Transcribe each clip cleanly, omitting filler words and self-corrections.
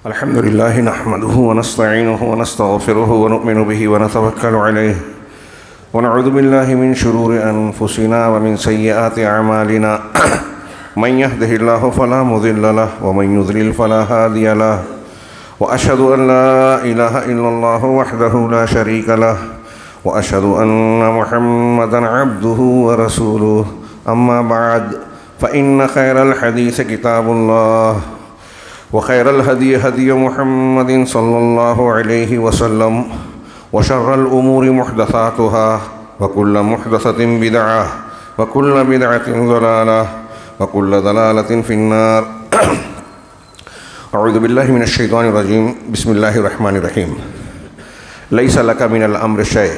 الحمد لله نحمده ونستعينه ونستغفره ونؤمن به ونتوكل عليه ونعوذ بالله من شرور أنفسنا ومن سيئات أعمالنا من يهده الله فلا مضل له ومن يضلل فلا هادي له وأشهد أن لا إله إلا الله وحده لا شريك له وأشهد أن محمدا عبده ورسوله أما بعد فإن خير الحديث كتاب الله وخير الهدي هدي محمد صلى الله عليه وسلم وشر الأمور محدثاتها وكل محدثة بدعة وكل بدعة ضلالة وكل ضلالة في النار أعوذ بالله من الشيطان الرجيم بسم الله الرحمن الرحيم ليس لك من الأمر شيء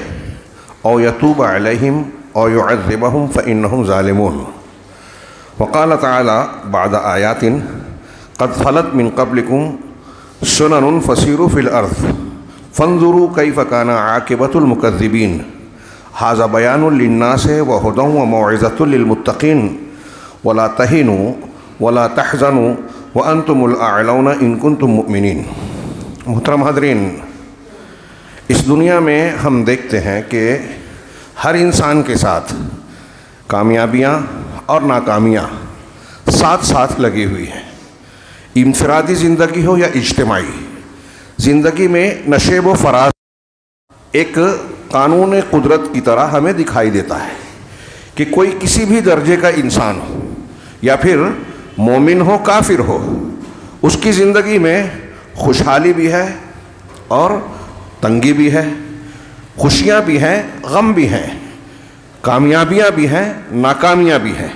أو يتوب عليهم أو يعذبهم فإنهم ظالمون وقال تعالى بعد آيات قد خلت من قبلكم سنن فسيروا في الأرض فانظروا كيف كان عاقبة المكذبين هذا بيان للناس وهدى وموعظة للمتقين ولا تهنوا ولا تحزنوا وأنتم الأعلون إن كنتم مؤمنين. محترم حاضرین، اس دنیا میں ہم دیکھتے ہیں کہ ہر انسان کے ساتھ کامیابیاں اور ناکامیاں ساتھ ساتھ لگی ہوئی ہیں. انفرادی زندگی ہو یا اجتماعی زندگی میں نشیب و فراز ایک قانون قدرت کی طرح ہمیں دکھائی دیتا ہے کہ کوئی کسی بھی درجے کا انسان ہو یا پھر مومن ہو کافر ہو، اس کی زندگی میں خوشحالی بھی ہے اور تنگی بھی ہے، خوشیاں بھی ہیں، غم بھی ہیں، کامیابیاں بھی ہیں، ناکامیاں بھی ہیں.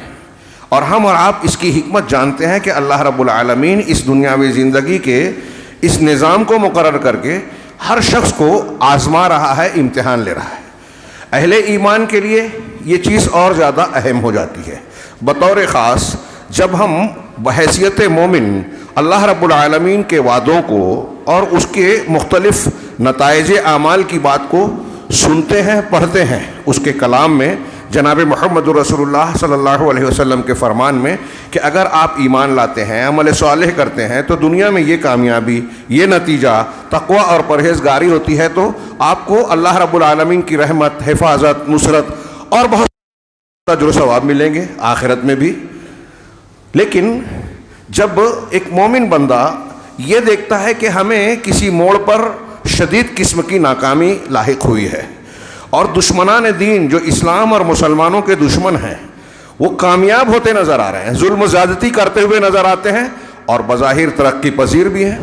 اور ہم اور آپ اس کی حکمت جانتے ہیں کہ اللہ رب العالمین اس دنیاوی زندگی کے اس نظام کو مقرر کر کے ہر شخص کو آزما رہا ہے، امتحان لے رہا ہے. اہل ایمان کے لیے یہ چیز اور زیادہ اہم ہو جاتی ہے. بطور خاص جب ہم بحیثیت مومن اللہ رب العالمین کے وعدوں کو اور اس کے مختلف نتائج اعمال کی بات کو سنتے ہیں، پڑھتے ہیں، اس کے کلام میں جناب محمد رسول اللہ صلی اللہ علیہ وسلم کے فرمان میں کہ اگر آپ ایمان لاتے ہیں، عمل صالح کرتے ہیں تو دنیا میں یہ کامیابی، یہ نتیجہ تقوی اور پرہیزگاری ہوتی ہے، تو آپ کو اللہ رب العالمین کی رحمت، حفاظت، نصرت اور بہت اجر و ثواب ملیں گے آخرت میں بھی. لیکن جب ایک مومن بندہ یہ دیکھتا ہے کہ ہمیں کسی موڑ پر شدید قسم کی ناکامی لاحق ہوئی ہے اور دشمنان دین جو اسلام اور مسلمانوں کے دشمن ہیں وہ کامیاب ہوتے نظر آ رہے ہیں، ظلم و زیادتی کرتے ہوئے نظر آتے ہیں اور بظاہر ترقی پذیر بھی ہیں.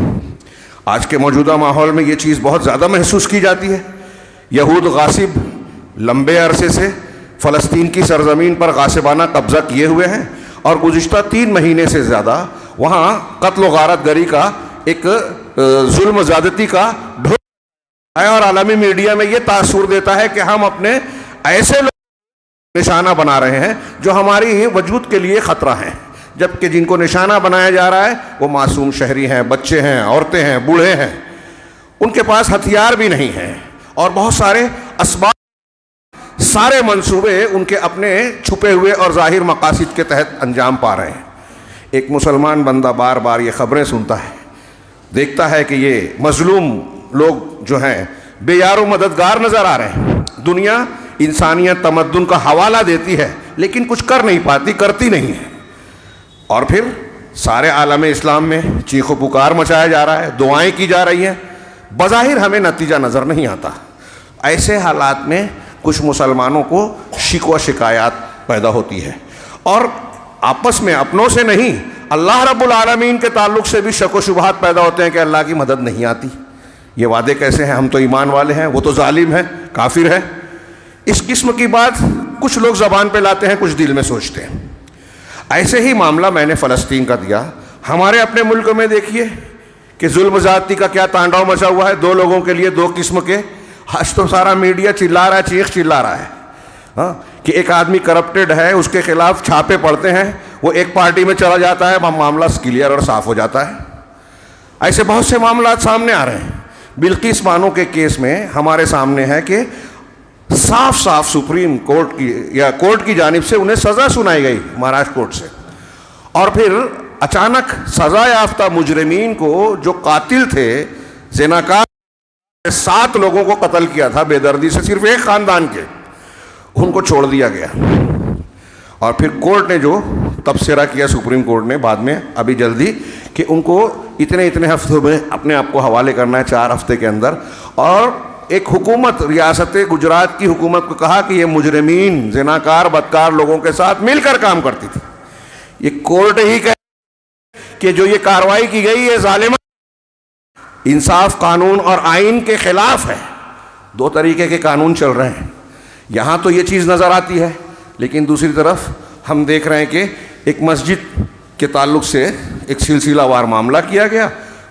آج کے موجودہ ماحول میں یہ چیز بہت زیادہ محسوس کی جاتی ہے. یہود غاصب لمبے عرصے سے فلسطین کی سرزمین پر غاصبانہ قبضہ کیے ہوئے ہیں اور گزشتہ 3 مہینے سے زیادہ وہاں قتل و غارت گری کا ایک ظلم و زیادتی کا ڈھول ہے اور عالمی میڈیا میں یہ تاثر دیتا ہے کہ ہم اپنے ایسے لوگ نشانہ بنا رہے ہیں جو ہماری وجود کے لیے خطرہ ہیں، جبکہ جن کو نشانہ بنایا جا رہا ہے وہ معصوم شہری ہیں، بچے ہیں، عورتیں ہیں، بوڑھے ہیں. ان کے پاس ہتھیار بھی نہیں ہیں اور بہت سارے اسباب، سارے منصوبے ان کے اپنے چھپے ہوئے اور ظاہر مقاصد کے تحت انجام پا رہے ہیں. ایک مسلمان بندہ بار بار یہ خبریں سنتا ہے، دیکھتا ہے کہ یہ مظلوم لوگ جو ہیں بے یار و مددگار نظر آ رہے ہیں. دنیا انسانیت تمدن کا حوالہ دیتی ہے لیکن کچھ کر نہیں پاتی، کرتی نہیں ہے. اور پھر سارے عالم اسلام میں چیخ و پکار مچایا جا رہا ہے، دعائیں کی جا رہی ہیں، بظاہر ہمیں نتیجہ نظر نہیں آتا. ایسے حالات میں کچھ مسلمانوں کو شکوہ شکایات پیدا ہوتی ہے اور آپس میں اپنوں سے نہیں، اللہ رب العالمین کے تعلق سے بھی شک و شبہات پیدا ہوتے ہیں کہ اللہ کی مدد نہیں آتی. یہ وعدے کیسے ہیں؟ ہم تو ایمان والے ہیں، وہ تو ظالم ہے، کافر ہے. اس قسم کی بات کچھ لوگ زبان پہ لاتے ہیں، کچھ دل میں سوچتے ہیں. ایسے ہی معاملہ میں نے فلسطین کا دیا. ہمارے اپنے ملک میں دیکھیے کہ ظلم و زیادتی کا کیا تانڈو مچا ہوا ہے. 2 لوگوں کے لیے 2 قسم کے. آج تو سارا میڈیا چلا رہا ہے، چیخ چلا رہا ہے کہ ایک آدمی کرپٹڈ ہے، اس کے خلاف چھاپے پڑتے ہیں، وہ ایک پارٹی میں چلا جاتا ہے، معاملہ کلیئر اور صاف ہو جاتا ہے. ایسے بہت سے معاملات سامنے آ رہے ہیں. بلقیس بانو کے کیس میں ہمارے سامنے ہے کہ صاف صاف سپریم کورٹ کی یا کورٹ کی جانب سے انہیں سزا سنائی گئی مہاراشٹر کورٹ سے، اور پھر اچانک سزا یافتہ مجرمین کو جو قاتل تھے، زناکار 7 لوگوں کو قتل کیا تھا بے دردی سے، صرف ایک خاندان کے، ان کو چھوڑ دیا گیا. اور پھر کورٹ نے جو تبصرہ کیا، سپریم کورٹ نے بعد میں ابھی جلدی، کہ ان کو اتنے ہفتوں میں اپنے آپ کو حوالے کرنا ہے، 4 ہفتے کے اندر. اور ایک حکومت، ریاست گجرات کی حکومت کو کہا کہ یہ مجرمین زناکار بدکار لوگوں کے ساتھ مل کر کام کرتی تھی. یہ کورٹ ہی کہ جو یہ کارروائی کی گئی یہ ظالمانہ، انصاف، قانون اور آئین کے خلاف ہے. 2 طریقے کے قانون چل رہے ہیں. یہاں تو یہ چیز نظر آتی ہے، لیکن دوسری طرف ہم دیکھ رہے ہیں کہ ایک مسجد کے تعلق سے ایک سلسلہ وار معاملہ کیا گیا،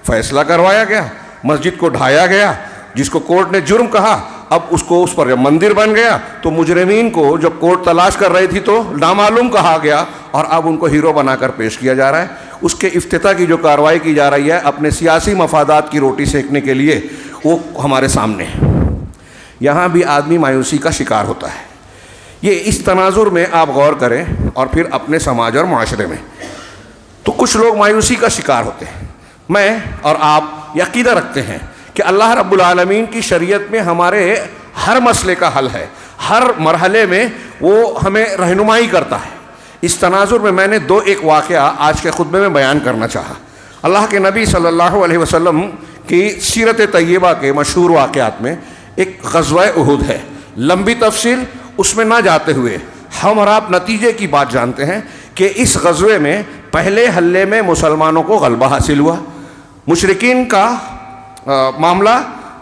فیصلہ کروایا گیا، مسجد کو ڈھایا گیا، جس کو کورٹ نے جرم کہا. اب اس پر جب مندر بن گیا تو مجرمین کو جب کورٹ تلاش کر رہی تھی تو نامعلوم کہا گیا، اور اب ان کو ہیرو بنا کر پیش کیا جا رہا ہے. اس کے افتتاح کی جو کارروائی کی جا رہی ہے اپنے سیاسی مفادات کی روٹی سیکنے کے لیے، وہ ہمارے سامنے ہے. یہاں بھی آدمی مایوسی کا شکار ہوتا ہے. یہ اس تناظر میں آپ غور کریں، اور پھر اپنے سماج اور معاشرے میں تو کچھ لوگ مایوسی کا شکار ہوتے ہیں. میں اور آپ عقیدہ رکھتے ہیں کہ اللہ رب العالمین کی شریعت میں ہمارے ہر مسئلے کا حل ہے، ہر مرحلے میں وہ ہمیں رہنمائی کرتا ہے. اس تناظر میں نے 2 واقعہ آج کے خطبے میں بیان کرنا چاہا. اللہ کے نبی صلی اللہ علیہ وسلم کی سیرت طیبہ کے مشہور واقعات میں ایک غزوہ احد ہے. لمبی تفصیل اس میں نہ جاتے ہوئے ہم اور آپ نتیجے کی بات جانتے ہیں کہ اس غزوے میں پہلے حلے میں مسلمانوں کو غلبہ حاصل ہوا. مشرکین کا معاملہ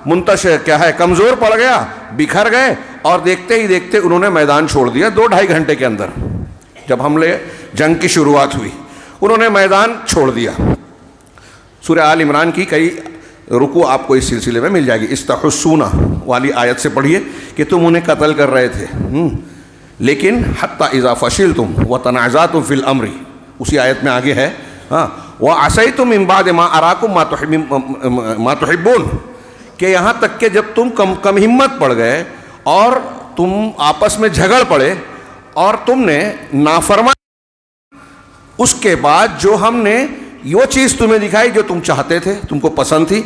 منتشر کمزور پڑ گیا، بکھر گئے، اور دیکھتے ہی دیکھتے انہوں نے میدان چھوڑ دیا. 2-2.5 گھنٹے کے اندر جب حملے جنگ کی شروعات ہوئی انہوں نے میدان چھوڑ دیا. سورہ آل عمران کی کئی رکوع آپ کو اس سلسلے میں مل جائے گی. استحسون والی آیت سے پڑھیے کہ تم انہیں قتل کر رہے تھے، لیکن حتی اذا فشلتم وتنازعتم فی الامر، اسی آیت میں آگے ہے، وعصیتم من بعد ما اراکم ما تحبون، کہ یہاں تک کہ جب تم کم ہمت پڑ گئے اور تم آپس میں جھگڑ پڑے اور تم نے نافرمانی، اس کے بعد جو ہم نے وہ چیز تمہیں دکھائی جو تم چاہتے تھے، تم کو پسند تھی.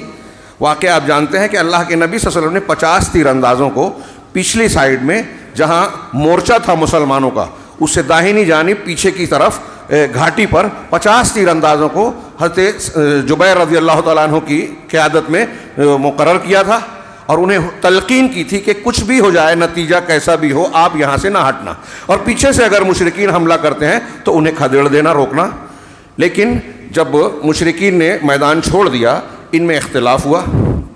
واقعہ آپ جانتے ہیں کہ اللہ کے نبی صلی اللہ علیہ وسلم نے 50 تیر اندازوں کو پچھلی سائیڈ میں جہاں مورچہ تھا مسلمانوں کا، اس سے داہنی جانب پیچھے کی طرف گھاٹی پر 50 تیر اندازوں کو حضرت جبیر رضی اللہ تعالیٰ عنہ کی قیادت میں مقرر کیا تھا، اور انہیں تلقین کی تھی کہ کچھ بھی ہو جائے، نتیجہ کیسا بھی ہو، آپ یہاں سے نہ ہٹنا، اور پیچھے سے اگر مشرکین حملہ کرتے ہیں تو انہیں کھدیڑ دینا، روکنا. لیکن جب مشرکین نے میدان چھوڑ دیا ان میں اختلاف ہوا،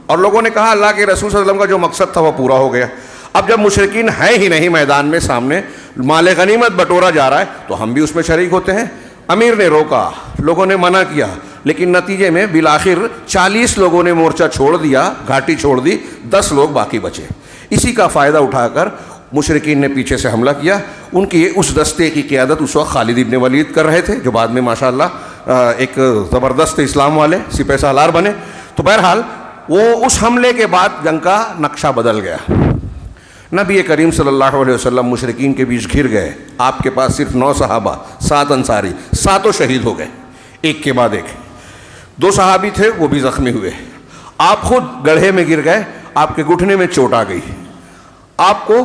اور لوگوں نے کہا اللہ کے رسول صلی اللہ علیہ وسلم کا جو مقصد تھا وہ پورا ہو گیا. اب جب مشرکین ہے ہی نہیں میدان میں، سامنے مال غنیمت بٹورا جا رہا ہے تو ہم بھی اس میں شریک ہوتے ہیں. امیر نے روکا، لوگوں نے منع کیا، لیکن نتیجے میں بالآخر 40 لوگوں نے مورچہ چھوڑ دیا، گھاٹی چھوڑ دی، 10 لوگ باقی بچے. اسی کا فائدہ اٹھا کر مشرکین نے پیچھے سے حملہ کیا. ان کی اس دستے کی قیادت اس وقت خالد ابن ولید کر رہے تھے، جو بعد میں ماشاءاللہ ایک زبردست اسلام والے سپہ سالار بنے. تو بہرحال وہ اس حملے کے بعد جنگ کا نقشہ بدل گیا. نبی کریم صلی اللہ علیہ وسلم مشرکین کے بیچ گھر گئے. آپ کے پاس صرف 9 صحابہ، 7 انصاری، 7 شہید ہو گئے ایک کے بعد ایک. 2 صحابی تھے وہ بھی زخمی ہوئے. آپ خود گڑھے میں گر گئے، آپ کے گھٹنے میں چوٹ آ گئی. آپ کو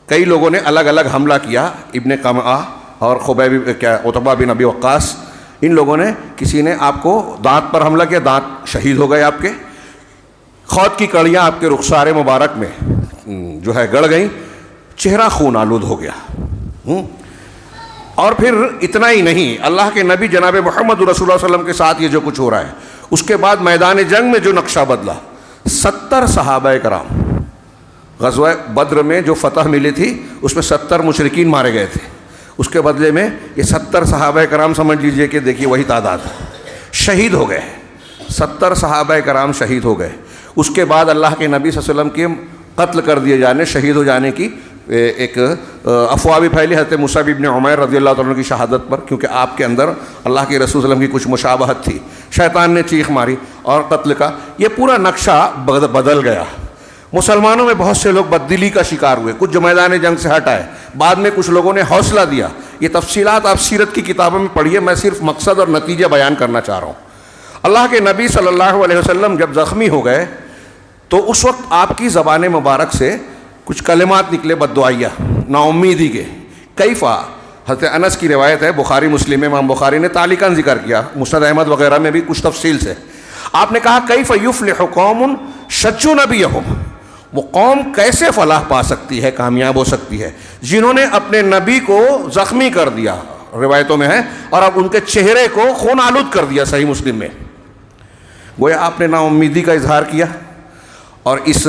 کئی لوگوں نے الگ الگ حملہ کیا، ابن قمعہ اور خبیب عتبہ بن ابی وقاص، ان لوگوں نے، کسی نے آپ کو دانت پر حملہ کیا، دانت شہید ہو گئے آپ کے. خود کی کڑیاں آپ کے رخسار مبارک میں جو ہے گڑ گئیں، چہرہ خون آلود ہو گیا. اور پھر اتنا ہی نہیں، اللہ کے نبی جناب محمد رسول اللہ صلی اللہ علیہ وسلم کے ساتھ یہ جو کچھ ہو رہا ہے، اس کے بعد میدان جنگ میں جو نقشہ بدلا، 70 صحابہ کرام، غزوہ بدر میں جو فتح ملی تھی اس میں 70 مشرکین مارے گئے تھے، اس کے بدلے میں یہ 70 صحابہ کرام سمجھ لیجئے کہ دیکھیے وہی تعداد شہید ہو گئے. 70 صحابہ کرام شہید ہو گئے. اس کے بعد اللہ کے نبی صلی اللہ علیہ وسلم کے قتل کر دیے جانے، شہید ہو جانے کی ایک افواہ بھی پھیلی حضرت مصعب ابن عمیر رضی اللہ عنہ کی شہادت پر، کیونکہ آپ کے اندر اللہ کے رسول صلی اللہ علیہ وسلم کی کچھ مشابہت تھی. شیطان نے چیخ ماری اور قتل کا یہ پورا نقشہ بدل گیا. مسلمانوں میں بہت سے لوگ بددلی کا شکار ہوئے، کچھ جو میدان جنگ سے ہٹ آئے، بعد میں کچھ لوگوں نے حوصلہ دیا. یہ تفصیلات آپ سیرت کی کتابوں میں پڑھیے، میں صرف مقصد اور نتیجہ بیان کرنا چاہ رہا ہوں. اللہ کے نبی صلی اللہ علیہ وسلم جب زخمی ہو گئے تو اس وقت آپ کی زبان مبارک سے کچھ کلمات نکلے بددعائیہ، نا امیدی کے. کیفا، حضرت انس کی روایت ہے، بخاری مسلم میں امام بخاری نے تعلیقاً ذکر کیا، مسند احمد وغیرہ میں بھی کچھ تفصیل سے. آپ نے کہا کیف یفلح قوم شجوا نبیہم، وہ قوم کیسے فلاح پا سکتی ہے، کامیاب ہو سکتی ہے، جنہوں نے اپنے نبی کو زخمی کر دیا، روایتوں میں ہے، اور اب ان کے چہرے کو خون آلود کر دیا. صحیح مسلم میں گویا آپ نے نا امیدی کا اظہار کیا، اور اس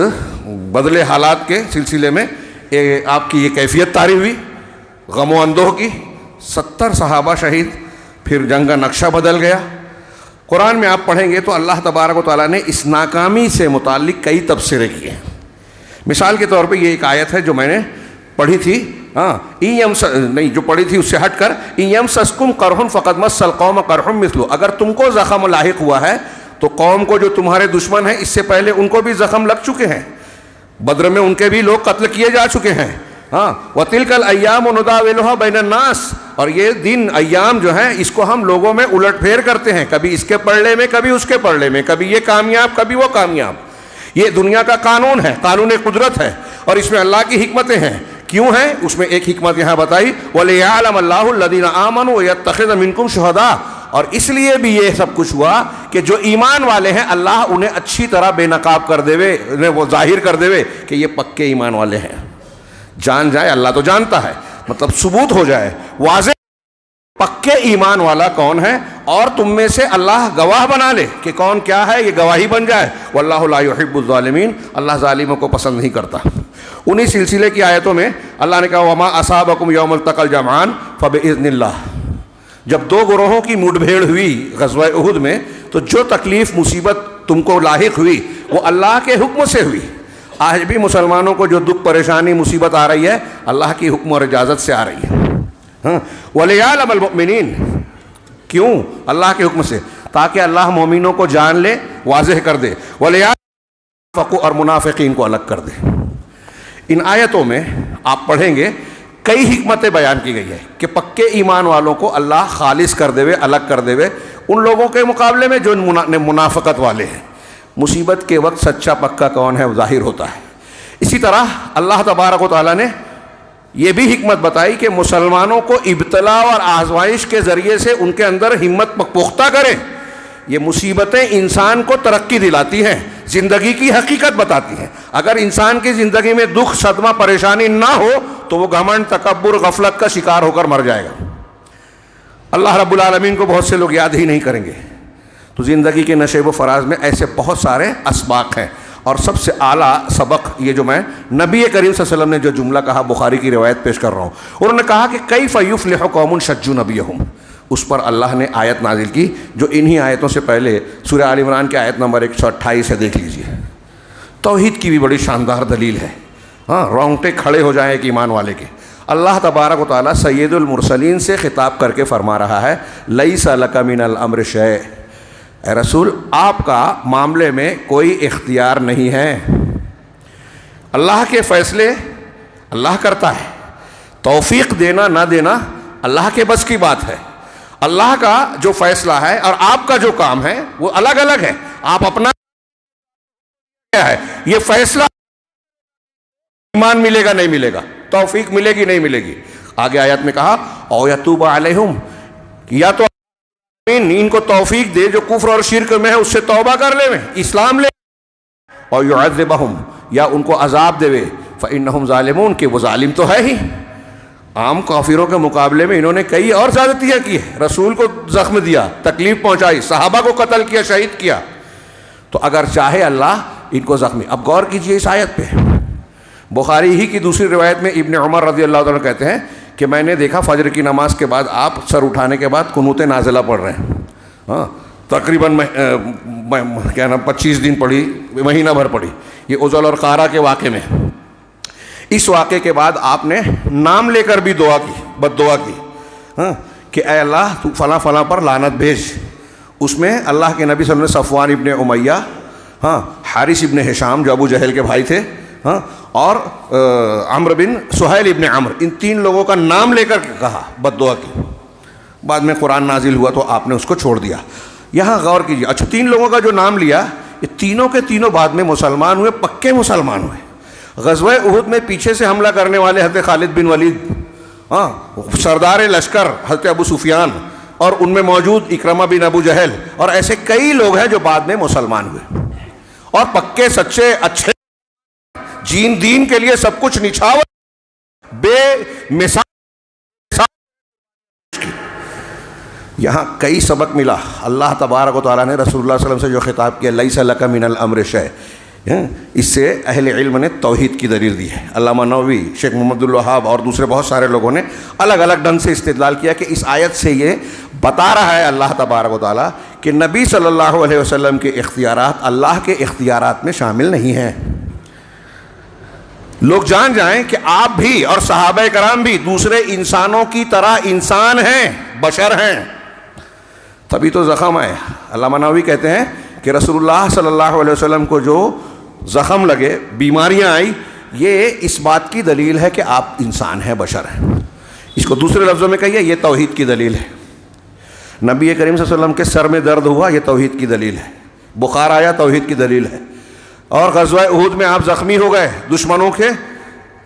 بدلے حالات کے سلسلے میں آپ کی یہ کیفیت طاری ہوئی غم و اندوہ کی. 70 صحابہ شہید، پھر جنگ کا نقشہ بدل گیا. قرآن میں آپ پڑھیں گے تو اللہ تبارک و تعالیٰ نے اس ناکامی سے متعلق کئی تبصرے کیے ہیں. مثال کے طور پہ یہ ایک آیت ہے جو میں نے پڑھی تھی، نہیں جو پڑھی تھی اس سے ہٹ کر، ان یمسسکم قرح فقد مس القوم قرح مثلہ، اگر تم کو زخم لاحق ہوا ہے تو قوم کو جو تمہارے دشمن ہیں اس سے پہلے ان کو بھی زخم لگ چکے ہیں، بدر میں ان کے بھی لوگ قتل کیے جا چکے ہیں. وَتِلْكَ الْأَيَّامُ نُدَاوِلُهَا بَيْنَ النَّاسِ، اور یہ دن ایام جو ہیں اس کو ہم لوگوں میں الٹ پھیر کرتے ہیں، کبھی اس کے پلڑے میں کبھی اس کے پلڑے میں، کبھی یہ کامیاب کبھی وہ کامیاب. یہ دنیا کا قانون ہے، قانون قدرت ہے، اور اس میں اللہ کی حکمتیں ہیں. کیوں ہیں؟ اس میں ایک حکمت یہاں بتائی، وَلِيَعْلَمَ اللَّهُ الَّذِينَ آمَنُوا وَيَتَّخِذَ مِنكُمْ شُهَدَاءَ، اور اس لیے بھی یہ سب کچھ ہوا کہ جو ایمان والے ہیں اللہ انہیں اچھی طرح بے نقاب کر دے، انہیں وہ ظاہر کر دے کہ یہ پکے ایمان والے ہیں. جان جائے، اللہ تو جانتا ہے، مطلب ثبوت ہو جائے واضح پکے ایمان والا کون ہے، اور تم میں سے اللہ گواہ بنا لے کہ کون کیا ہے، یہ گواہی بن جائے. واللہ لا يحب الظالمین، اللہ ظالموں کو پسند نہیں کرتا. انہی سلسلے کی آیتوں میں اللہ نے کہا وما اصابکم یوم التقى الجمعان فباذن اللہ. جب دو گروہوں کی مڈ بھیڑ ہوئی غزوہ احد میں تو جو تکلیف مصیبت تم کو لاحق ہوئی وہ اللہ کے حکم سے ہوئی. آج بھی مسلمانوں کو جو دکھ پریشانی مصیبت آ رہی ہے اللہ کی حکم اور اجازت سے آ رہی ہے. وَلِيَعْلَمَ الْمُؤْمِنِينَ، کیوں؟ اللہ کے حکم سے، تاکہ اللہ مومنوں کو جان لے، واضح کر دے. وَلِيَعْلَمَ اور منافقین کو الگ کر دے. ان آیتوں میں آپ پڑھیں گے کئی حکمتیں بیان کی گئی ہے کہ پکے ایمان والوں کو اللہ خالص کر دے، الگ کر دے ان لوگوں کے مقابلے میں جو منافقت والے ہیں. مصیبت کے وقت سچا پکا کون ہے وہ ظاہر ہوتا ہے. اسی طرح اللہ تبارک و تعالیٰ نے یہ بھی حکمت بتائی کہ مسلمانوں کو ابتلا اور آزمائش کے ذریعے سے ان کے اندر ہمت پختہ کریں. یہ مصیبتیں انسان کو ترقی دلاتی ہیں، زندگی کی حقیقت بتاتی ہیں. اگر انسان کی زندگی میں دکھ، صدمہ، پریشانی نہ ہو تو وہ گھمنڈ، تکبر، غفلت کا شکار ہو کر مر جائے گا. اللہ رب العالمین کو بہت سے لوگ یاد ہی نہیں کریں گے. تو زندگی کے نشیب و فراز میں ایسے بہت سارے اسباق ہیں، اور سب سے اعلیٰ سبق یہ جو میں نبی کریم صلی اللہ علیہ وسلم نے جو جملہ کہا، بخاری کی روایت پیش کر رہا ہوں. انہوں نے کہا کہ کیف یفلح قوم شجوا نبیہم. اس پر اللہ نے آیت نازل کی جو انہی آیتوں سے پہلے سورہ آل عمران کی آیت نمبر 128 سے دیکھ لیجئے. توحید کی بھی بڑی شاندار دلیل ہے. رونگٹے کھڑے ہو جائیں ایک ایمان والے کے. اللہ تبارک و تعالیٰ سید المرسلین سے خطاب کر کے فرما رہا ہے لیس لک من الامر شیء، اے رسول آپ کا معاملے میں کوئی اختیار نہیں ہے. اللہ کے فیصلے اللہ کرتا ہے، توفیق دینا نہ دینا اللہ کے بس کی بات ہے. اللہ کا جو فیصلہ ہے اور آپ کا جو کام ہے وہ الگ الگ ہے. آپ اپنا کیا ہے، یہ فیصلہ ایمان ملے گا نہیں ملے گا، توفیق ملے گی نہیں ملے گی. آگے آیت میں کہا او یتوب علیہم، یا تو ان کو توفیق دے جو کفر اور شرک میں ہے اس سے توبہ کر لے، اسلام لے، اور یعذبہم، یا ان کو عذاب دے فإنہم ظالمون، کہ وہ ظالم تو ہے ہی. عام کافروں کے مقابلے میں انہوں نے کئی اور زیادتیاں کی ہیں. رسول کو زخم دیا، تکلیف پہنچائی، صحابہ کو قتل کیا، شہید کیا. تو اگر چاہے اللہ ان کو زخمی. اب غور کیجئے اس آیت پہ. بخاری ہی کی دوسری روایت میں ابن عمر رضی اللہ عنہ کہتے ہیں کہ میں نے دیکھا فجر کی نماز کے بعد آپ سر اٹھانے کے بعد قنوت نازلہ پڑھ رہے ہیں. تقریباً 25 دن پڑھی، مہینہ بھر پڑھی. یہ عزل اور قارہ کے واقعے میں. اس واقعے کے بعد آپ نے نام لے کر بھی دعا کی، بد دعا کی کہ اے اللہ تو فلاں فلاں پر لعنت بھیج. اس میں اللہ کے نبی صلی اللہ علیہ وسلم نے صفوان ابن امیہ، حارث ابن ہشام جو ابو جہل کے بھائی تھے، ہاں، اور عمرو بن سہیل ابن عمرو، ان 3 لوگوں کا نام لے کر کہا بد دعا کی. بعد میں قرآن نازل ہوا تو آپ نے اس کو چھوڑ دیا. یہاں غور کیجیے. اچھا، 3 لوگوں کا جو نام لیا، یہ تینوں کے تینوں بعد میں مسلمان ہوئے، پکے مسلمان ہوئے. غزوہ احد میں پیچھے سے حملہ کرنے والے حضرت خالد بن ولید، ہاں، سردار لشکر حضرت ابو سفیان، اور ان میں موجود اکرمہ بن ابو جہل، اور ایسے کئی لوگ ہیں جو بعد میں مسلمان ہوئے اور پکے سچے اچھے دین کے لیے سب کچھ نچھاور بے مثال. یہاں کئی سبق ملا. اللہ تبارک و تعالیٰ نے رسول اللہ صلی اللہ علیہ وسلم سے جو خطاب کیا، لیس لک من الامر شیء، اس سے اہل علم نے توحید کی دلیل دی ہے. علامہ نووی، شیخ محمد الوہاب اور دوسرے بہت سارے لوگوں نے الگ الگ ڈھنگ سے استدلال کیا کہ اس آیت سے یہ بتا رہا ہے اللہ تبارک و تعالیٰ کہ نبی صلی اللہ علیہ وسلم کے اختیارات اللہ کے اختیارات میں شامل نہیں ہیں. لوگ جان جائیں کہ آپ بھی اور صحابہ کرام بھی دوسرے انسانوں کی طرح انسان ہیں، بشر ہیں. تبھی تو زخم آئے. علامہ نووی کہتے ہیں کہ رسول اللہ صلی اللہ علیہ وسلم کو جو زخم لگے، بیماریاں آئی، یہ اس بات کی دلیل ہے کہ آپ انسان ہیں، بشر ہیں. اس کو دوسرے لفظوں میں کہیے، یہ توحید کی دلیل ہے. نبی کریم صلی اللہ علیہ وسلم کے سر میں درد ہوا، یہ توحید کی دلیل ہے. بخار آیا، توحید کی دلیل ہے. اور غزوہ احد میں آپ زخمی ہو گئے، دشمنوں کے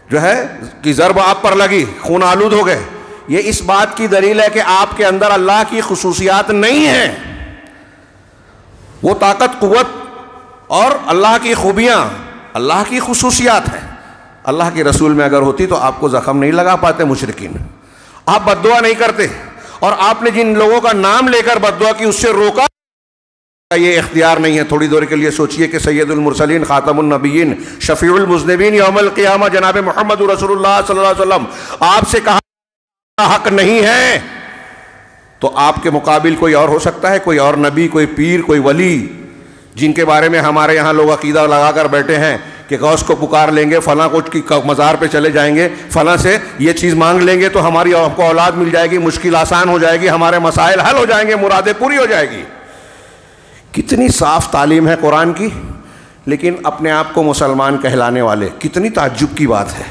جو ہے کہ ضرب آپ پر لگی، خون آلود ہو گئے، یہ اس بات کی دلیل ہے کہ آپ کے اندر اللہ کی خصوصیات نہیں ہیں. وہ طاقت، قوت اور اللہ کی خوبیاں اللہ کی خصوصیات ہیں. اللہ کے رسول میں اگر ہوتی تو آپ کو زخم نہیں لگا پاتے مشرکین. آپ بد دعا نہیں کرتے، اور آپ نے جن لوگوں کا نام لے کر بد دعا کی اس سے روکا، یہ اختیار نہیں ہے. تھوڑی دیر کے لیے سوچئے کہ سید المرسلین، خاتم النبیین، شفیع المذنبین یوم القیامہ جناب محمد رسول اللہ صلی اللہ علیہ وسلم آپ سے کہا حق نہیں ہے، تو آپ کے مقابل کوئی اور ہو سکتا ہے؟ کوئی اور نبی، کوئی پیر، کوئی ولی، جن کے بارے میں ہمارے یہاں لوگ عقیدہ لگا کر بیٹھے ہیں کہ غوث کو پکار لیں گے، فلاں کو مزار پہ چلے جائیں گے، فلاں سے یہ چیز مانگ لیں گے تو ہماری آپ کو اولاد مل جائے گی، مشکل آسان ہو جائے گی، ہمارے مسائل حل ہو جائیں گے، مرادیں پوری ہو جائے گی. کتنی صاف تعلیم ہے قرآن کی، لیکن اپنے آپ کو مسلمان کہلانے والے. کتنی تعجب کی بات ہے،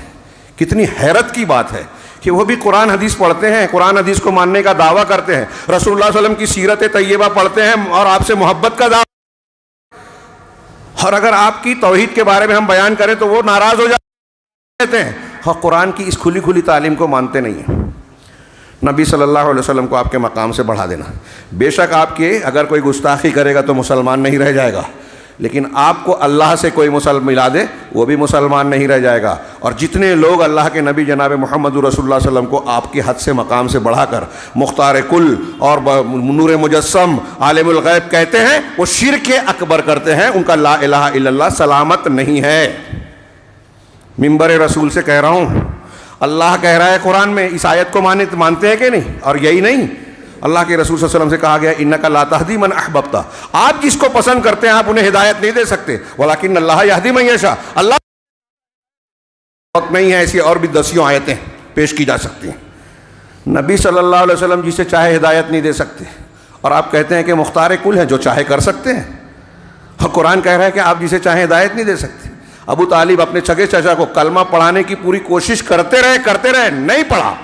کتنی حیرت کی بات ہے کہ وہ بھی قرآن حدیث پڑھتے ہیں، قرآن حدیث کو ماننے کا دعویٰ کرتے ہیں، رسول اللہ صلی اللہ علیہ وسلم کی سیرت طیبہ پڑھتے ہیں اور آپ سے محبت کا دعویٰ، اور اگر آپ کی توحید کے بارے میں ہم بیان کریں تو وہ ناراض ہو جاتے ہیں. اور قرآن کی اس کھلی کھلی تعلیم کو مانتے نہیں ہیں. نبی صلی اللہ علیہ وسلم کو آپ کے مقام سے بڑھا دینا. بے شک آپ کے اگر کوئی گستاخی کرے گا تو مسلمان نہیں رہ جائے گا، لیکن آپ کو اللہ سے کوئی مسلم ملا دے وہ بھی مسلمان نہیں رہ جائے گا. اور جتنے لوگ اللہ کے نبی جناب محمد رسول اللہ صلی اللہ علیہ وسلم کو آپ کی حد سے مقام سے بڑھا کر مختار کل اور نور مجسم عالم الغیب کہتے ہیں، وہ شرک اکبر کرتے ہیں. ان کا لا الہ الا اللہ سلامت نہیں ہے. منبر رسول سے کہہ رہا ہوں، اللہ کہہ رہا ہے قرآن میں، اس آیت کو مانتے ہیں کہ نہیں؟ اور یہی نہیں، اللہ کے رسول صلی اللہ علیہ وسلم سے کہا گیا انک لا تہدی من احببت، آپ جس کو پسند کرتے ہیں آپ انہیں ہدایت نہیں دے سکتے، ولکن اللہ یہدی من یشاء. اللہ وقت نہیں ہے، ایسی اور بھی دسیوں آیتیں پیش کی جا سکتی ہیں. نبی صلی اللہ علیہ وسلم جسے چاہے ہدایت نہیں دے سکتے، اور آپ کہتے ہیں کہ مختار کل ہیں، جو چاہے کر سکتے ہیں. اور قرآن کہہ رہا ہے کہ آپ جسے چاہے ہدایت نہیں دے سکتے. ابو طالب اپنے سگے چچا کو کلمہ پڑھانے کی پوری کوشش کرتے رہے، نہیں پڑھا،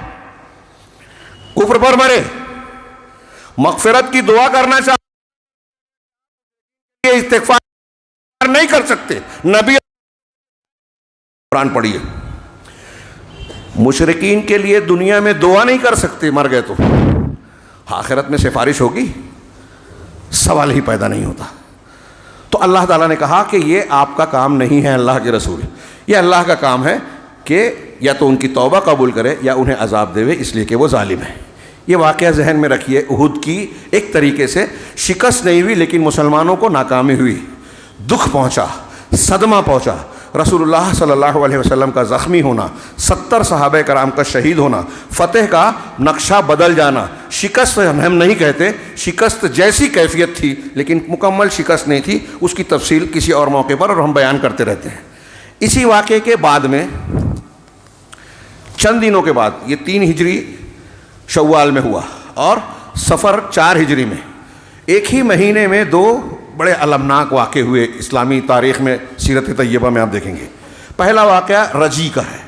کفر پر مرے. مغفرت کی دعا کرنا چاہتے، استغفار نہیں کر سکتے. نبی قرآن پڑھیے. مشرکین کے لیے دنیا میں دعا نہیں کر سکتے، مر گئے تو آخرت میں سفارش ہوگی؟ سوال ہی پیدا نہیں ہوتا. تو اللہ تعالیٰ نے کہا کہ یہ آپ کا کام نہیں ہے اللہ کے رسول، یہ اللہ کا کام ہے کہ یا تو ان کی توبہ قبول کرے یا انہیں عذاب دے، اس لیے کہ وہ ظالم ہے. یہ واقعہ ذہن میں رکھیے. احد کی ایک طریقے سے شکست نہیں ہوئی، لیکن مسلمانوں کو ناکامی ہوئی، دکھ پہنچا، صدمہ پہنچا. رسول اللہ صلی اللہ علیہ وسلم کا زخمی ہونا، 70 صحابہ کرام کا شہید ہونا، فتح کا نقشہ بدل جانا. شکست ہم نہیں کہتے، شکست جیسی کیفیت تھی لیکن مکمل شکست نہیں تھی. اس کی تفصیل کسی اور موقع پر اور ہم بیان کرتے رہتے ہیں. اسی واقعے کے بعد میں چند دنوں کے بعد، یہ 3 ہجری شوال میں ہوا اور سفر 4 ہجری میں، ایک ہی مہینے میں 2 بڑے المناک واقع ہوئے اسلامی تاریخ میں، سیرت طیبہ میں آپ دیکھیں گے۔ پہلا واقعہ رجی کا ہے۔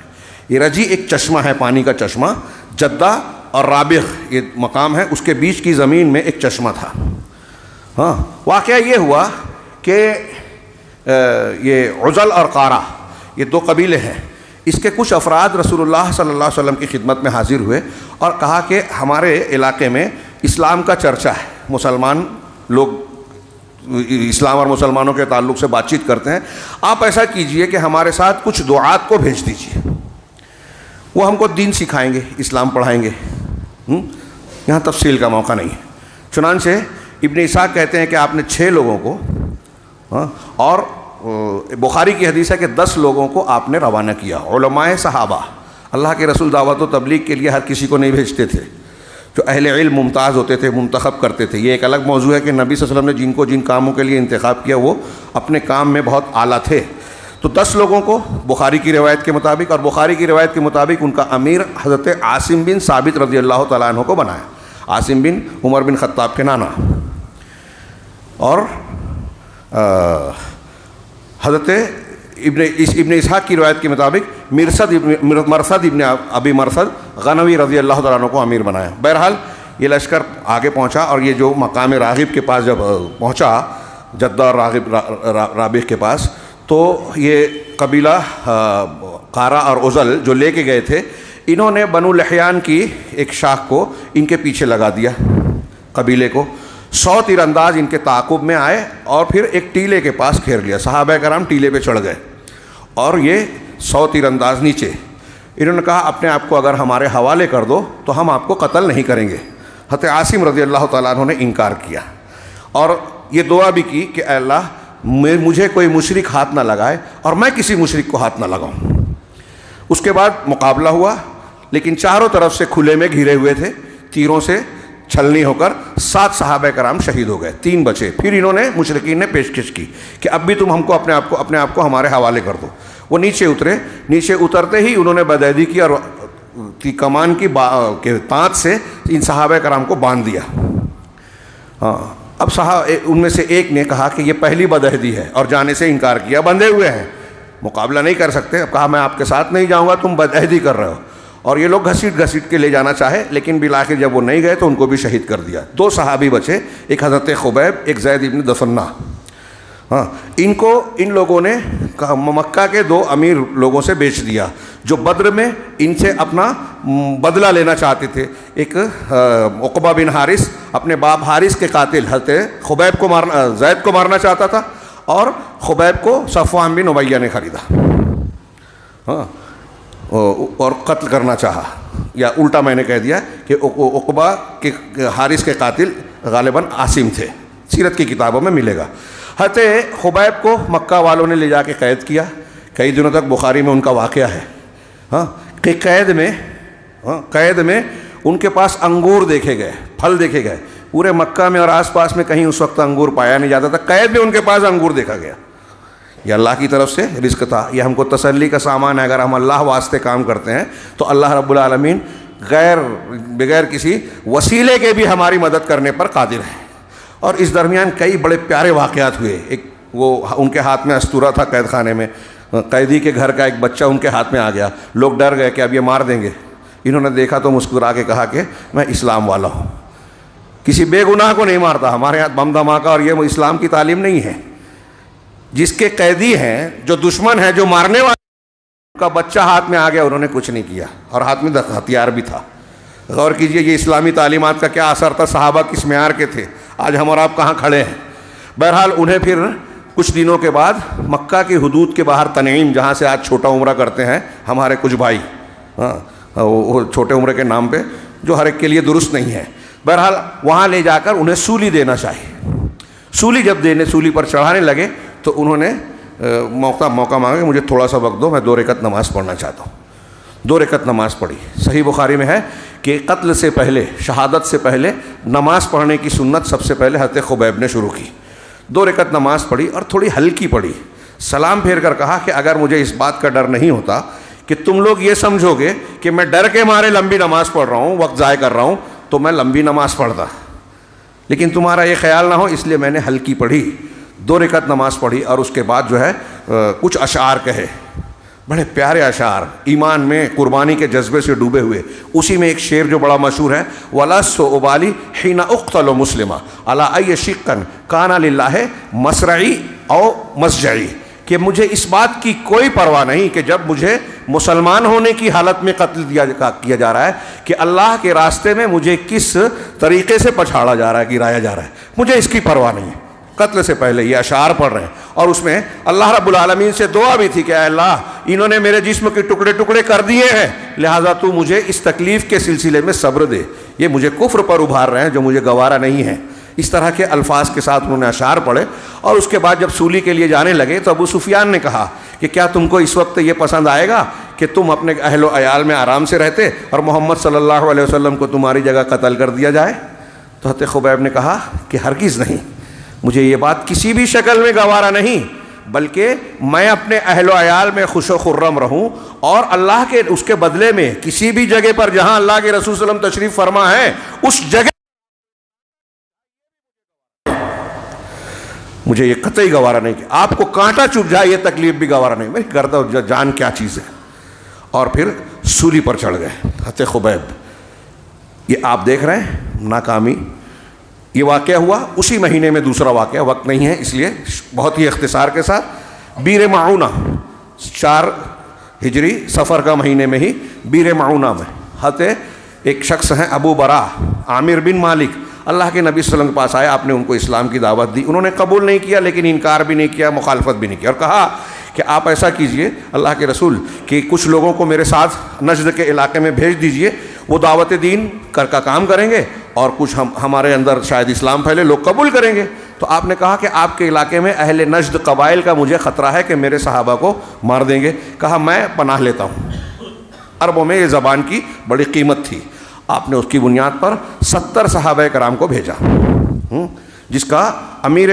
یہ رجی ایک چشمہ ہے، پانی کا چشمہ، جدہ اور رابغ یہ مقام ہے، اس کے بیچ کی زمین میں ایک چشمہ تھا۔ ہاں، واقعہ یہ ہوا کہ یہ عزل اور قارہ یہ دو قبیلے ہیں، اس کے کچھ افراد رسول اللہ صلی اللہ علیہ وسلم کی خدمت میں حاضر ہوئے اور کہا کہ ہمارے علاقے میں اسلام کا چرچا ہے، مسلمان لوگ اسلام اور مسلمانوں کے تعلق سے بات چیت کرتے ہیں، آپ ایسا کیجئے کہ ہمارے ساتھ کچھ دعات کو بھیج دیجئے، وہ ہم کو دین سکھائیں گے، اسلام پڑھائیں گے۔ یہاں تفصیل کا موقع نہیں ہے۔ چنانچہ ابن اسحاق کہتے ہیں کہ آپ نے 6 لوگوں کو، اور بخاری کی حدیث ہے کہ 10 لوگوں کو آپ نے روانہ کیا، علماء صحابہ۔ اللہ کے رسول دعوت و تبلیغ کے لیے ہر کسی کو نہیں بھیجتے تھے، جو اہل علم ممتاز ہوتے تھے منتخب کرتے تھے۔ یہ ایک الگ موضوع ہے کہ نبی صلی اللہ علیہ وسلم نے جن کاموں کے لیے انتخاب کیا وہ اپنے کام میں بہت اعلیٰ تھے۔ تو 10 لوگوں کو بخاری کی روایت کے مطابق، اور بخاری کی روایت کے مطابق ان کا امیر حضرت عاصم بن ثابت رضی اللہ تعالیٰ عنہ کو بنایا، عاصم بن عمر بن خطاب کے نانا، اور حضرت ابن اسحاق کی روایت کے مطابق مرثد ابن ابی مرثد غنوی رضی اللہ تعالیٰ عنہ کو امیر بنایا۔ بہرحال یہ لشکر آگے پہنچا، اور یہ جو مقام راغب کے پاس جب پہنچا، جدہ اور رابغ کے پاس، تو یہ قبیلہ قارہ اور عزل جو لے کے گئے تھے، انہوں نے بنو لحیان کی ایک شاخ کو ان کے پیچھے لگا دیا، قبیلے کو۔ 100 تیر انداز ان کے تعاقب میں آئے اور پھر ایک ٹیلے کے پاس گھیر لیا۔ صحابہ کرام ٹیلے پہ چڑھ گئے اور یہ 100 تیر انداز نیچے۔ انہوں نے کہا اپنے آپ کو اگر ہمارے حوالے کر دو تو ہم آپ کو قتل نہیں کریں گے۔ حضرت عاصم رضی اللہ تعالیٰ عنہ نے انکار کیا اور یہ دعا بھی کی کہ اے اللہ مجھے کوئی مشرک ہاتھ نہ لگائے اور میں کسی مشرک کو ہاتھ نہ لگاؤں۔ اس کے بعد مقابلہ ہوا، لیکن چاروں طرف سے کھلے میں گھرے ہوئے تھے، تیروں سے چھلنی ہو کر 7 صحابہ کرام شہید ہو گئے، 3 بچے۔ پھر انہوں نے مشرکین نے پیشکش کی کہ اب بھی تم ہم کو اپنے آپ کو ہمارے حوالے کر دو۔ وہ نیچے اترے، نیچے اترتے ہی انہوں نے بدعہدی کی اور کمان کی تانت سے ان صحابہ کرام کو باندھ دیا۔ ہاں، اب ان میں سے ایک نے کہا کہ یہ پہلی بدعہدی ہے اور جانے سے انکار کیا، بندھے ہوئے ہیں، مقابلہ نہیں کر سکتے۔ اب کہا میں آپ کے ساتھ نہیں جاؤں گا، تم بدعہدی کر رہے ہو۔ اور یہ لوگ گھسیٹ کے لے جانا چاہے، لیکن بالآخر جب وہ نہیں گئے تو ان کو بھی شہید کر دیا۔ 2 صحابی بچے، ایک حضرت خبیب، ایک زید ابن دفنہ۔ ہاں، ان لوگوں نے مکہ کے 2 امیر لوگوں سے بیچ دیا جو بدر میں ان سے اپنا بدلہ لینا چاہتے تھے۔ ایک عقبہ بن حارث اپنے باپ حارث کے قاتل حضرت خبیب کو زید کو مارنا چاہتا تھا، اور خبیب کو صفوان بن امیہ نے خریدا، ہاں، اور قتل کرنا چاہا، یا الٹا میں نے کہہ دیا کہ عقبہ کے حارث کے قاتل غالباً عاصم تھے، سیرت کی کتابوں میں ملے گا۔ حضرت خبیب کو مکہ والوں نے لے جا کے قید کیا، کئی دنوں تک بخاری میں ان کا واقعہ ہے۔ ہاں، کہ قید میں ان کے پاس انگور دیکھے گئے، پھل دیکھے گئے، پورے مکہ میں اور آس پاس میں کہیں اس وقت انگور پایا نہیں جاتا تھا، قید میں ان کے پاس انگور دیکھا گیا۔ یہ اللہ کی طرف سے رزق تھا، یہ ہم کو تسلی کا سامان ہے۔ اگر ہم اللہ واسطے کام کرتے ہیں تو اللہ رب العالمین بغیر کسی وسیلے کے بھی ہماری مدد کرنے پر قادر ہے۔ اور اس درمیان کئی بڑے پیارے واقعات ہوئے۔ ایک وہ ان کے ہاتھ میں استورہ تھا قید خانے میں، قیدی کے گھر کا ایک بچہ ان کے ہاتھ میں آ گیا، لوگ ڈر گئے کہ اب یہ مار دیں گے۔ انہوں نے دیکھا تو مسکرا کے کہا کہ میں اسلام والا ہوں، کسی بے گناہ کو نہیں مارتا، ہمارے ہاتھ بم دھماکہ اور یہ اسلام کی تعلیم نہیں ہے۔ جس کے قیدی ہیں، جو دشمن ہے، جو مارنے والا، ان کا بچہ ہاتھ میں آ گیا، انہوں نے کچھ نہیں کیا، اور ہاتھ میں ہتھیار بھی تھا۔ غور کیجئے یہ اسلامی تعلیمات کا کیا اثر تھا، صحابہ کس معیار کے تھے، آج ہم اور آپ کہاں کھڑے ہیں۔ بہرحال انہیں پھر کچھ دنوں کے بعد مکہ کی حدود کے باہر تنعیم، جہاں سے آج چھوٹا عمرہ کرتے ہیں ہمارے کچھ بھائی، وہ چھوٹے عمرے کے نام پہ، جو ہر ایک کے لیے درست نہیں ہے، بہرحال وہاں لے جا کر انہیں سولی دینا چاہیے۔ سولی پر چڑھانے لگے تو انہوں نے موقع مانگا کہ مجھے تھوڑا سا وقت دو، میں 2 رکعت نماز پڑھنا چاہتا ہوں۔ 2 رکعت نماز پڑھی۔ صحیح بخاری میں ہے کہ قتل سے پہلے، شہادت سے پہلے نماز پڑھنے کی سنت سب سے پہلے حضرت خبیب نے شروع کی۔ 2 رکعت نماز پڑھی اور تھوڑی ہلکی پڑھی، سلام پھیر کر کہا کہ اگر مجھے اس بات کا ڈر نہیں ہوتا کہ تم لوگ یہ سمجھو گے کہ میں ڈر کے مارے لمبی نماز پڑھ رہا ہوں، وقت ضائع کر رہا ہوں، تو میں لمبی نماز پڑھتا، لیکن تمہارا یہ خیال نہ ہو اس لیے میں نے ہلکی پڑھی۔ 2 رکعت نماز پڑھی اور اس کے بعد جو ہے کچھ اشعار کہے، بڑے پیارے اشعار، ایمان میں قربانی کے جذبے سے ڈوبے ہوئے۔ اسی میں ایک شعر جو بڑا مشہور ہے، وَلَسْتُ أُبَالِي حِينَ أُقْتَلُ مُسْلِمًا عَلَىٰ أَيِّ شِقٍّ كَانَ لِلَّهِ مَصْرَعِي أَوْ مَسْجَعِي، کہ مجھے اس بات کی کوئی پرواہ نہیں کہ جب مجھے مسلمان ہونے کی حالت میں قتل کیا جا رہا ہے کہ اللہ کے راستے میں مجھے کس طریقے سے پچھاڑا جا رہا ہے، گرایا جا رہا ہے، مجھے اس کی پرواہ نہیں ہے۔ قتل سے پہلے یہ اشعار پڑھ رہے ہیں، اور اس میں اللہ رب العالمین سے دعا بھی تھی کہ اے اللہ، انہوں نے میرے جسم کے ٹکڑے ٹکڑے کر دیے ہیں، لہٰذا تو مجھے اس تکلیف کے سلسلے میں صبر دے، یہ مجھے کفر پر ابھار رہے ہیں جو مجھے گوارا نہیں ہے۔ اس طرح کے الفاظ کے ساتھ انہوں نے اشعار پڑھے، اور اس کے بعد جب سولی کے لیے جانے لگے تو ابو سفیان نے کہا کہ کیا تم کو اس وقت یہ پسند آئے گا کہ تم اپنے اہل و عیال میں آرام سے رہتے اور محمد صلی اللہ علیہ وسلم کو تمہاری جگہ قتل کر دیا جائے؟ تو حضرت خبیب نے کہا کہ ہرگز نہیں، مجھے یہ بات کسی بھی شکل میں گوارا نہیں، بلکہ میں اپنے اہل و عیال میں خوش و خرم رہوں، اور اللہ کے اس کے بدلے میں کسی بھی جگہ پر جہاں اللہ کے رسول صلی اللہ علیہ وسلم تشریف فرما ہے اس جگہ مجھے یہ قطعی گوارا نہیں کہ آپ کو کانٹا چبھ جائے، یہ تکلیف بھی گوارا نہیں، میری گردہ جان کیا چیز ہے۔ اور پھر سولی پر چڑھ گئے حضرت خبیب۔ یہ آپ دیکھ رہے ہیں ناکامی، یہ واقعہ ہوا اسی مہینے میں۔ دوسرا واقعہ وقت نہیں ہے اس لیے بہت ہی اختصار کے ساتھ، بیر معونہ 4 ہجری صفر کا مہینے میں ہی بیر معونہ میں حضرت ایک شخص ہیں ابو برا عامر بن مالک، اللہ کے نبی صلی اللہ علیہ وسلم کے پاس آئے، آپ نے ان کو اسلام کی دعوت دی، انہوں نے قبول نہیں کیا، لیکن انکار بھی نہیں کیا، مخالفت بھی نہیں کیا، اور کہا کہ آپ ایسا کیجئے اللہ کے رسول کہ کچھ لوگوں کو میرے ساتھ نجد کے علاقے میں بھیج دیجئے، وہ دعوت دین کا کام کریں گے، اور کچھ ہمارے اندر شاید اسلام پھیلے، لوگ قبول کریں گے۔ تو آپ نے کہا کہ آپ کے علاقے میں اہل نجد قبائل کا مجھے خطرہ ہے کہ میرے صحابہ کو مار دیں گے۔ کہا میں پناہ لیتا ہوں۔ عربوں میں یہ زبان کی بڑی قیمت تھی، آپ نے اس کی بنیاد پر 70 صحابہ کرام کو بھیجا، جس کا امیر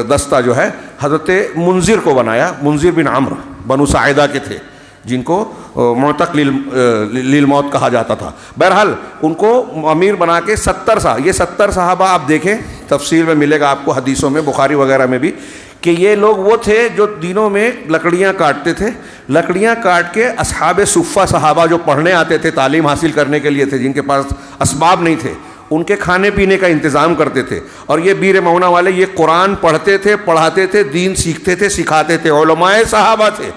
دستہ جو ہے حضرت منذر کو بنایا، منذر بن عمرو بنو ساعدہ کے تھے، جن کو معتق للموت کہا جاتا تھا۔ بہرحال ان کو امیر بنا کے 70 صحابہ آپ دیکھیں، تفصیل میں ملے گا آپ کو حدیثوں میں، بخاری وغیرہ میں بھی، کہ یہ لوگ وہ تھے جو دنوں میں لکڑیاں کاٹتے تھے، لکڑیاں کاٹ کے اصحاب صفہ صحابہ جو پڑھنے آتے تھے، تعلیم حاصل کرنے کے لیے تھے، جن کے پاس اسباب نہیں تھے، ان کے کھانے پینے کا انتظام کرتے تھے۔ اور یہ بیر معونہ والے یہ قرآن پڑھتے تھے، پڑھاتے تھے، دین سیکھتے تھے، سکھاتے تھے، علماء صحابہ تھے،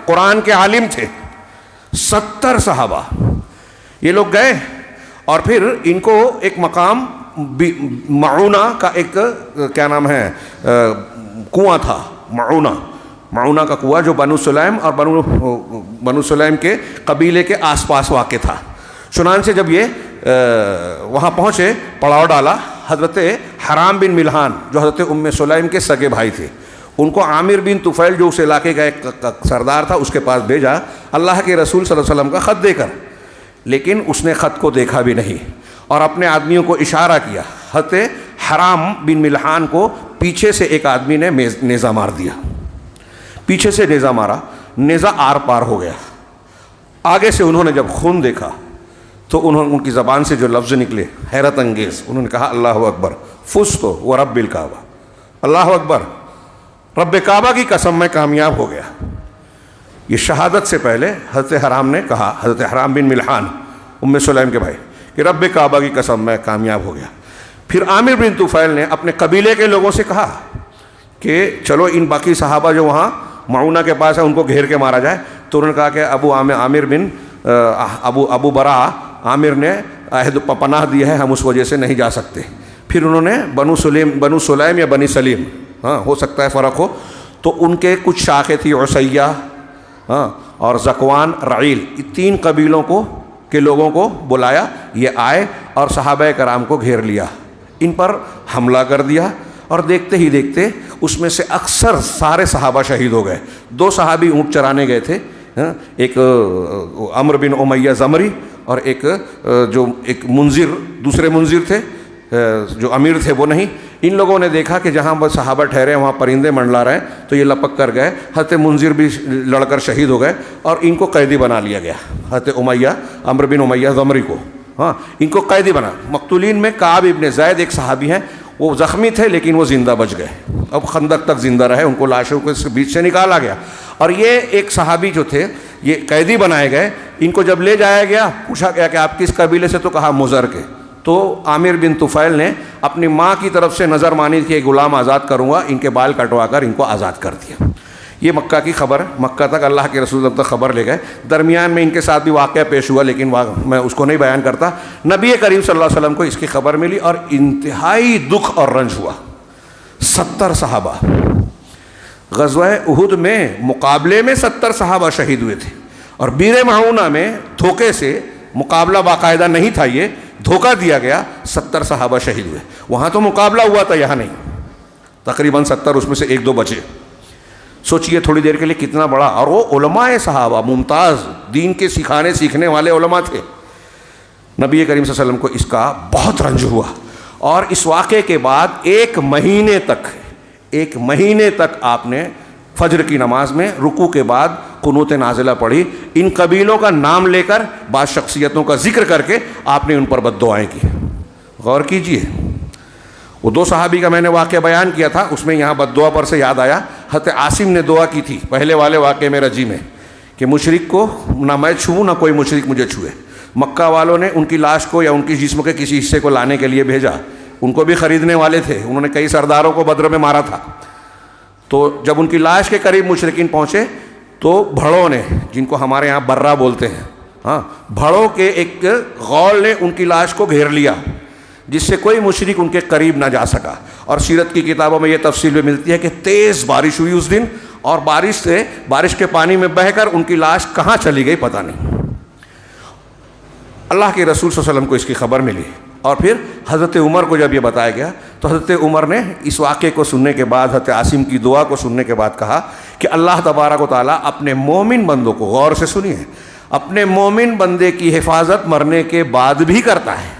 قرآن کے عالم تھے۔ 70 صحابہ یہ لوگ گئے، اور پھر ان کو ایک مقام معونہ کا ایک کیا نام ہے کنواں تھا، معونہ کا کنواں جو بنو سلیم اور بنو سلیم کے قبیلے کے آس پاس واقع تھا۔ چنانچہ جب یہ وہاں پہنچے، پڑاؤ ڈالا، حضرت حرام بن ملحان جو حضرت ام سلیم کے سگے بھائی تھے، ان کو عامر بن طفیل جو اس علاقے کا ایک سردار تھا اس کے پاس بھیجا اللہ کے رسول صلی اللہ علیہ وسلم کا خط دے کر، لیکن اس نے خط کو دیکھا بھی نہیں، اور اپنے آدمیوں کو اشارہ کیا۔ حضرت حرام بن ملحان کو پیچھے سے ایک آدمی نے نیزہ مار دیا، پیچھے سے نیزہ مارا، نیزہ آر پار ہو گیا۔ آگے سے انہوں نے جب خون دیکھا تو ان کی زبان سے جو لفظ نکلے حیرت انگیز، انہوں نے کہا اللہ اکبر فزت ورب الکعبہ، اللہ اکبر، رب کعبہ کی قسم میں کامیاب ہو گیا۔ یہ شہادت سے پہلے حضرت حرام نے کہا، حضرت حرام بن ملحان ام سلیم کے بھائی، کہ رب کعبہ کی قسم میں کامیاب ہو گیا۔ پھر عامر بن طفیل نے اپنے قبیلے کے لوگوں سے کہا کہ چلو ان باقی صحابہ جو وہاں معونہ کے پاس ہے ان کو گھیر کے مارا جائے۔ تو انہوں نے کہا کہ ابو برا عامر نے عہد پناہ دی ہے، ہم اس وجہ سے نہیں جا سکتے۔ پھر انہوں نے بنو سلیم یا بنی سلیم، ہو سکتا ہے فرق ہو، تو ان کے کچھ شاخیں تھی، عسیہ اور زکوان، رعیل، 3 قبیلوں کے لوگوں کو بلایا، یہ آئے اور صحابہ کرام کو گھیر لیا، ان پر حملہ کر دیا، اور دیکھتے ہی دیکھتے اس میں سے اکثر سارے صحابہ شہید ہو گئے۔ 2 صحابی اونٹ چرانے گئے تھے، ایک عمرو بن امیہ زمری اور ایک منذر، دوسرے منذر تھے جو امیر تھے وہ نہیں۔ ان لوگوں نے دیکھا کہ جہاں بس صحابہ ٹھہرے وہاں پرندے منڈلا رہے ہیں، تو یہ لپک کر گئے، حضرت منذر بھی لڑ کر شہید ہو گئے، اور ان کو قیدی بنا لیا گیا، حضرت عمرو بن امیہ زمری کو، ان کو قیدی بنا۔ مقتولین میں کعب ابن زید ایک صحابی ہیں، وہ زخمی تھے لیکن وہ زندہ بچ گئے، اب خندق تک زندہ رہے، ان کو لاشوں کو بیچ سے نکالا گیا۔ اور یہ ایک صحابی جو تھے یہ قیدی بنائے گئے، ان کو جب لے جایا گیا پوچھا گیا کہ آپ کس قبیلے سے، تو کہا مضر کے۔ تو عامر بن طفیل نے اپنی ماں کی طرف سے نظر مانی کہ غلام آزاد کروں گا، ان کے بال کٹوا کر ان کو آزاد کر دیا۔ یہ مکہ کی خبر، مکہ تک اللہ کے رسول تک خبر لے گئے۔ درمیان میں ان کے ساتھ بھی واقعہ پیش ہوا لیکن میں اس کو نہیں بیان کرتا۔ نبی کریم صلی اللہ علیہ وسلم کو اس کی خبر ملی اور انتہائی دکھ اور رنج ہوا۔ 70 صحابہ غزوہ احد میں مقابلے میں 70 صحابہ شہید ہوئے تھے، اور بیر معونہ میں دھوکے سے، مقابلہ باقاعدہ نہیں تھا، یہ دھوکہ دیا گیا، 70 صحابہ شہید ہوئے۔ وہاں تو مقابلہ ہوا تھا، یہاں نہیں، تقریباً 70، اس میں سے 1-2 بچے۔ سوچئے تھوڑی دیر کے لیے کتنا بڑا، اور وہ علماء صحابہ ممتاز، دین کے سیکھنے والے علماء تھے۔ نبی کریم صلی اللہ علیہ وسلم کو اس کا بہت رنج ہوا، اور اس واقعے کے بعد ایک مہینے تک آپ نے فجر کی نماز میں رکوع کے بعد قنوت نازلہ پڑھی، ان قبیلوں کا نام لے کر، بعض شخصیتوں کا ذکر کر کے آپ نے ان پر بد دعائیں کی۔ غور کیجئے، وہ 2 صحابی کا میں نے واقعہ بیان کیا تھا، اس میں یہاں بد دعا پر سے یاد آیا، حضرت عاصم نے دعا کی تھی پہلے والے واقعے میں رجی میں، کہ مشرک کو نہ میں چھوؤں نہ کوئی مشرک مجھے چھوئے۔ مکہ والوں نے ان کی لاش کو یا ان کی جسم کے کسی حصے کو لانے کے لیے بھیجا، ان کو بھی خریدنے والے تھے، انہوں نے کئی سرداروں کو بدر میں مارا تھا۔ تو جب ان کی لاش کے قریب مشرکین پہنچے تو بھڑوں نے، جن کو ہمارے یہاں برہ بولتے ہیں، بھڑوں کے ایک غول نے ان کی لاش کو گھیر لیا، جس سے کوئی مشرک ان کے قریب نہ جا سکا۔ اور سیرت کی کتابوں میں یہ تفصیل بھی ملتی ہے کہ تیز بارش ہوئی اس دن، اور بارش کے پانی میں بہہ کر ان کی لاش کہاں چلی گئی پتہ نہیں۔ اللہ کے رسول صلی اللہ علیہ وسلم کو اس کی خبر ملی، اور پھر حضرت عمر کو جب یہ بتایا گیا تو حضرت عمر نے اس واقعے کو سننے کے بعد، حضرت عاصم کی دعا کو سننے کے بعد کہا کہ اللہ تبارک و تعالیٰ اپنے مومن بندوں کو، غور سے سنیے، اپنے مومن بندے کی حفاظت مرنے کے بعد بھی کرتا ہے۔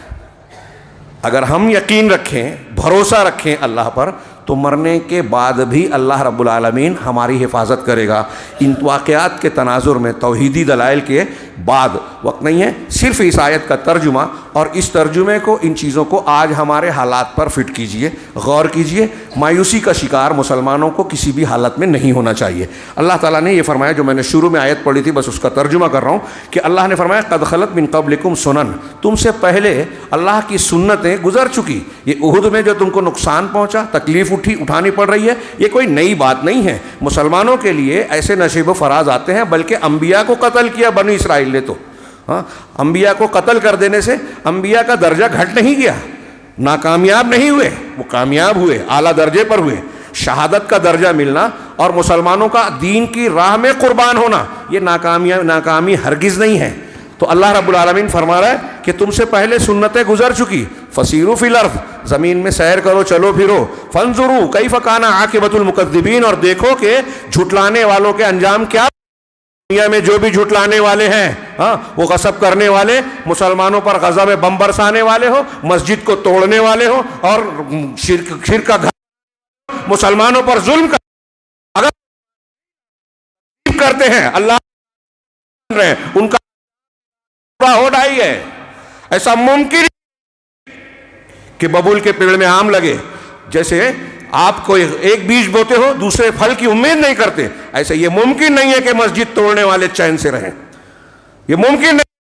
اگر ہم یقین رکھیں، بھروسہ رکھیں اللہ پر، تو مرنے کے بعد بھی اللہ رب العالمین ہماری حفاظت کرے گا۔ ان واقعات کے تناظر میں توحیدی دلائل کے بعد وقت نہیں ہے، صرف اس آیت کا ترجمہ، اور اس ترجمے کو، ان چیزوں کو آج ہمارے حالات پر فٹ کیجئے، غور کیجئے۔ مایوسی کا شکار مسلمانوں کو کسی بھی حالت میں نہیں ہونا چاہیے۔ اللہ تعالیٰ نے یہ فرمایا، جو میں نے شروع میں آیت پڑھی تھی بس اس کا ترجمہ کر رہا ہوں، کہ اللہ نے فرمایا قد خلت من قبلکم سنن، تم سے پہلے اللہ کی سنتیں گزر چکی۔ یہ احد میں جو تم کو نقصان پہنچا، تکلیف اٹھانی پڑ رہی ہے، یہ کوئی نئی بات نہیں ہے۔ مسلمانوں کے لیے ایسے نشیب و فراز آتے ہیں، بلکہ انبیاء کو قتل کیا بنی اسرائیل نے، تو انبیاء کو قتل کر دینے سے انبیاء کا درجہ گھٹ نہیں گیا، ناکامیاب نہیں ہوئے، وہ کامیاب ہوئے، اعلیٰ درجے پر ہوئے۔ شہادت کا درجہ ملنا اور مسلمانوں کا دین کی راہ میں قربان ہونا، یہ ناکامی ہرگز نہیں ہے۔ تو اللہ رب العالمین فرما رہا ہے کہ تم سے پہلے سنتیں گزر چکی، فسیروا فی الارض، زمین میں سیر کرو، چلو پھرو، فانظروا کیف کان عاقبۃ المکذبین، اور دیکھو کہ جھٹلانے والوں کے انجام کیا۔ دنیا میں جو بھی جھٹلانے والے ہیں، وہ غصب کرنے والے، مسلمانوں پر غضب میں بم برسانے والے ہو، مسجد کو توڑنے والے ہو، اور شرک کا گھر مسلمانوں پر ظلم اگر کرتے ہیں، اللہ ان کا ہو ڈائی ہے۔ ایسا ممکن کہ ببول کے پیڑ میں آم لگے، جیسے آپ کو ایک بیج بوتے ہو دوسرے پھل کی امید نہیں کرتے، ایسے یہ ممکن نہیں ہے کہ مسجد توڑنے والے چین سے رہیں، یہ ممکن نہیں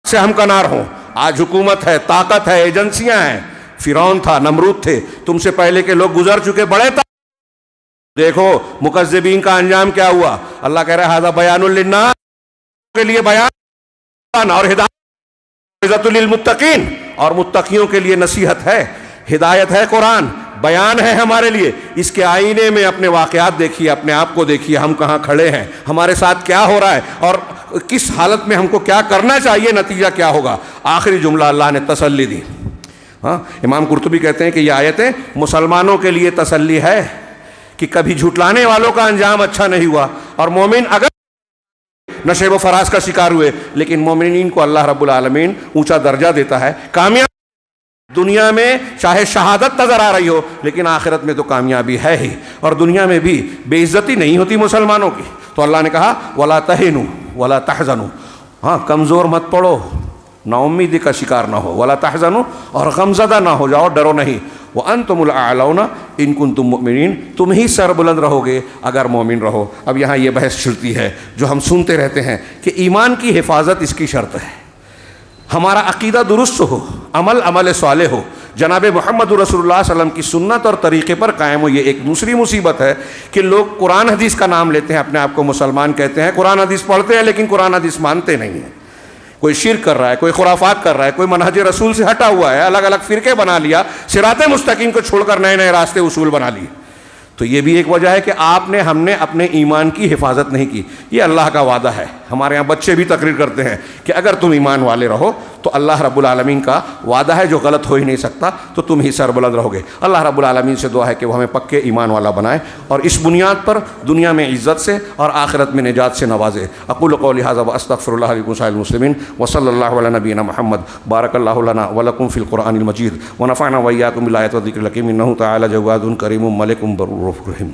سے ہم کنار ہوں۔ آج حکومت ہے، طاقت ہے، ایجنسیاں ہیں، فرعون تھا، نمرود تھے، تم سے پہلے کے لوگ گزر چکے، بڑے دیکھو مکذبین کا انجام کیا ہوا۔ اللہ کہہ رہا ہے ھذا بیان للناس، کے لیے بیان اور ہدایت للمتقین، اور متقیوں کے لیے نصیحت ہے، ہدایت ہے، قرآن بیان ہے ہمارے لیے۔ اس کے آئینے میں اپنے واقعات دیکھیے، اپنے آپ کو دیکھیے، ہم کہاں کھڑے ہیں، ہمارے ساتھ کیا ہو رہا ہے، اور کس حالت میں ہم کو کیا کرنا چاہیے، نتیجہ کیا ہوگا۔ آخری جملہ اللہ نے تسلی دی۔ امام قرطبی کہتے ہیں کہ یہ آیتیں مسلمانوں کے لیے تسلی ہے کہ کبھی جھٹلانے والوں کا انجام اچھا نہیں ہوا، اور مومن اگر نشیب و فراز کا شکار ہوئے، لیکن مومنین کو اللہ رب العالمین اونچا درجہ دیتا ہے، کامیاب دنیا میں چاہے شہادت نظر آ رہی ہو، لیکن آخرت میں تو کامیابی ہے ہی، اور دنیا میں بھی بے عزتی نہیں ہوتی مسلمانوں کی۔ تو اللہ نے کہا وَلَا تَهِنُوا وَلَا تَحْزَنُوا، کمزور مت پڑو، نا امیدی کا شکار نہ ہو، ولا تحزنوا، اور غمزدہ نہ ہو جاؤ، ڈرو نہیں، وانتم الاعلون ان کنتم مؤمنین، تم ہی سر بلند رہو گے اگر مومن رہو۔ اب یہاں یہ بحث چلتی ہے جو ہم سنتے رہتے ہیں کہ ایمان کی حفاظت اس کی شرط ہے، ہمارا عقیدہ درست ہو، عمل صالح ہو، جناب محمد رسول اللہ صلی اللہ علیہ وسلم کی سنت اور طریقے پر قائم ہو۔ یہ ایک دوسری مصیبت ہے کہ لوگ قرآن حدیث کا نام لیتے ہیں، اپنے آپ کو مسلمان کہتے ہیں، قرآن حدیث پڑھتے ہیں لیکن قرآن حدیث مانتے نہیں ہیں۔ کوئی شرک کر رہا ہے، کوئی خرافات کر رہا ہے، کوئی منہج رسول سے ہٹا ہوا ہے، الگ الگ فرقے بنا لیا، صراط مستقیم کو چھوڑ کر نئے نئے راستے اصول بنا لیے۔ تو یہ بھی ایک وجہ ہے کہ ہم نے اپنے ایمان کی حفاظت نہیں کی۔ یہ اللہ کا وعدہ ہے، ہمارے ہاں بچے بھی تقریر کرتے ہیں کہ اگر تم ایمان والے رہو تو اللہ رب العالمین کا وعدہ ہے جو غلط ہو ہی نہیں سکتا، تو تم ہی سربلند رہو گے۔ اللہ رب العالمین سے دعا ہے کہ وہ ہمیں پکے ایمان والا بنائے اور اس بنیاد پر دنیا میں عزت سے اور آخرت میں نجات سے نوازے۔ اقول قولی ھذا واستغفر اللہ لکم ولسائر المسلمین وصلی اللہ علی نبینا محمد۔ بارک اللہ لنا ولکم فی القرآن المجید ونفعنا وإیاکم بالآیات والذکر الحکیم، انہ تعالی جواد کریم ملک بر رحیم۔